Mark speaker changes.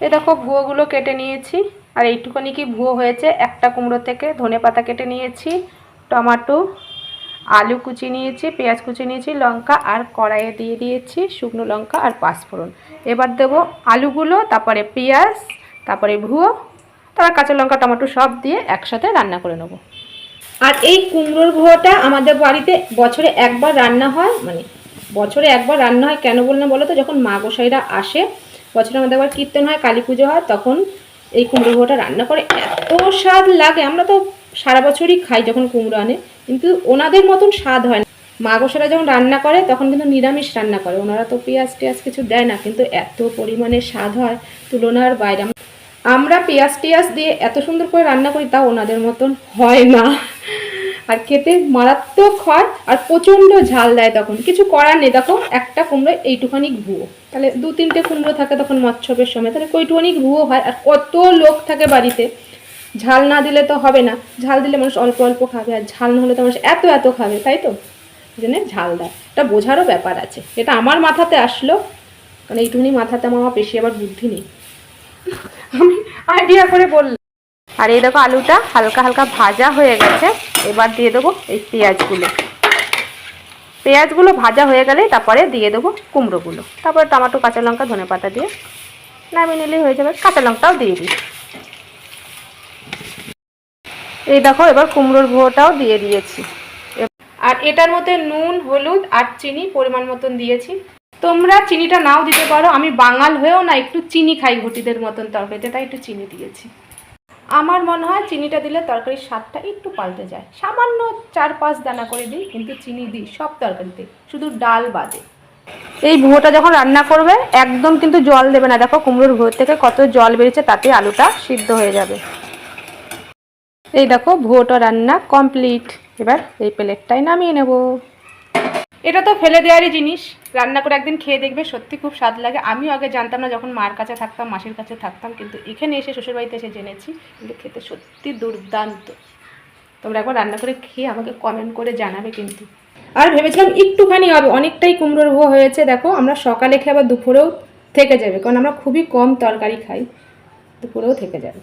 Speaker 1: এই দেখো ভুয়োগুলো কেটে নিয়েছি, আর এইটুখানি কি ভুয়ো হয়েছে। একটা কুমড়ো থেকে ধনেপাতা কেটে নিয়েছি, টমেটো, আলু কুচি নিয়েছি, পেঁয়াজ কুচি নিয়েছি, লঙ্কা, আর কড়াইয়ে দিয়ে দিয়েছি শুকনো লঙ্কা আর পাঁচফোড়ন। এবার দেবো আলুগুলো, তারপরে পেঁয়াজ, তারপরে ভুয়ো, তারপর কাঁচা লঙ্কা টমেটো সব দিয়ে একসাথে রান্না করে নেবো। আর এই কুমড়োর ভুয়োটা আমাদের বাড়িতে বছরে একবার রান্না হয়, মানে বছরে একবার রান্না হয় কেন বললাম বলো তো, যখন মা গোসাইরা আসে, বছরে আমাদের একবার কীর্তন হয়, কালী পুজো হয়, তখন এই কুমড়ো ভুয়োটা রান্না করে এত স্বাদ লাগে। আমরা তো সারা বছরই খাই যখন কুমড়ো আনে, কিন্তু ওনাদের মতন স্বাদ হয় না। মা গোসাইরা যখন রান্না করে তখন কিন্তু নিরামিষ রান্না করে, ওনারা তো পেঁয়াজ টেয়াজ কিছু দেয় না, কিন্তু এত পরিমাণে স্বাদ হয় তুলনার বাইরে। আমরা পেঁয়াজ টেয়াজ দিয়ে এত সুন্দর করে রান্না করি, তাও ওনাদের মতন হয় না। আর খেতে মারাত্মক হয়, আর প্রচণ্ড ঝাল দেয়, তখন কিছু করার নেই। দেখো একটা কুমড়ো এইটুখানি ভুয়ো, তাহলে 2-3টে কুমড়ো থাকে তখন মৎস্যবের সময়, তাহলে কইটুখানি ভুয়ো হয়। আর কত লোক থাকে বাড়িতে, ঝাল না দিলে তো হবে না। ঝাল দিলে মানুষ অল্প অল্প খাবে, আর ঝাল না হলে তো মানুষ এত এত খাবে, তাই তো? এই জন্য ঝাল দেয়, এটা বোঝারও ব্যাপার আছে। এটা আমার মাথাতে আসলো, কারণ এইটুকুনি মাথাতে আমার বেশি আবার বুদ্ধি নেই, আমি আইডিয়া করে বললাম। আর এই দেখো আলুটা হালকা হালকা ভাজা হয়ে গেছে, এবার দিয়ে দেবো এই পেঁয়াজগুলো ভাজা হয়ে গেলে তারপরে দিয়ে দেবো কুমড়োগুলো, তারপরে টমেটো, কাঁচা লঙ্কা, ধনেপাতা দিয়ে নামিয়ে নিলেই হয়ে যাবে। কাঁচা লঙ্কাও দিয়ে দিই। এই দেখো এবার কুমড়োর ভুয়োটাও দিয়ে দিয়েছি, আর এটার মধ্যে নুন, হলুদ আর চিনি পরিমাণ মতন দিয়েছি। তোমরা চিনিটা নাও দিতে পারো, আমি বাঙাল হয়েও না একটু চিনি খাই ঘটিদের মতন তরকারিতে, তাই একটু চিনি দিয়েছি। আমার মনে হয় চিনিটা দিলে তরকারির স্বাদটা একটু পাল্টে যায়। সামান্য 4-5 দানা করে দিই, কিন্তু চিনি দিই সব তরকারিতে, শুধু ডাল বাদে। এই ভুয়োটা যখন রান্না করবে একদম কিন্তু জল দেবে না। দেখো কুমড়োর ভুয়ো থেকে কত জল বেরিয়েছে, তাতে আলুটা সিদ্ধ হয়ে যাবে। এই দেখো ভুয়োটা রান্না কমপ্লিট। এবার এই প্লেটটাই নামিয়ে নেব। এটা তো ফেলে দেওয়ারই জিনিস, রান্না করে একদিন খেয়ে দেখবে, সত্যি খুব স্বাদ লাগে। আমিও আগে জানতাম না, যখন মার কাছে থাকতাম, মাসির কাছে থাকতাম, কিন্তু এখানে এসে শ্বশুরবাড়িতে এসে জেনেছি, কিন্তু খেতে সত্যি দুর্দান্ত। তোমরা একবার রান্না করে খেয়ে আমাকে কমেন্ট করে জানাবে কিন্তু। আর ভেবেছিলাম একটুখানি হবে, অনেকটাই কুমড়োর ভুয়ো হয়েছে। দেখো আমরা সকালে খেয়ে আবার দুপুরেও থেকে যাবে, কারণ আমরা খুবই কম তরকারি খাই, দুপুরেও থেকে যাবে।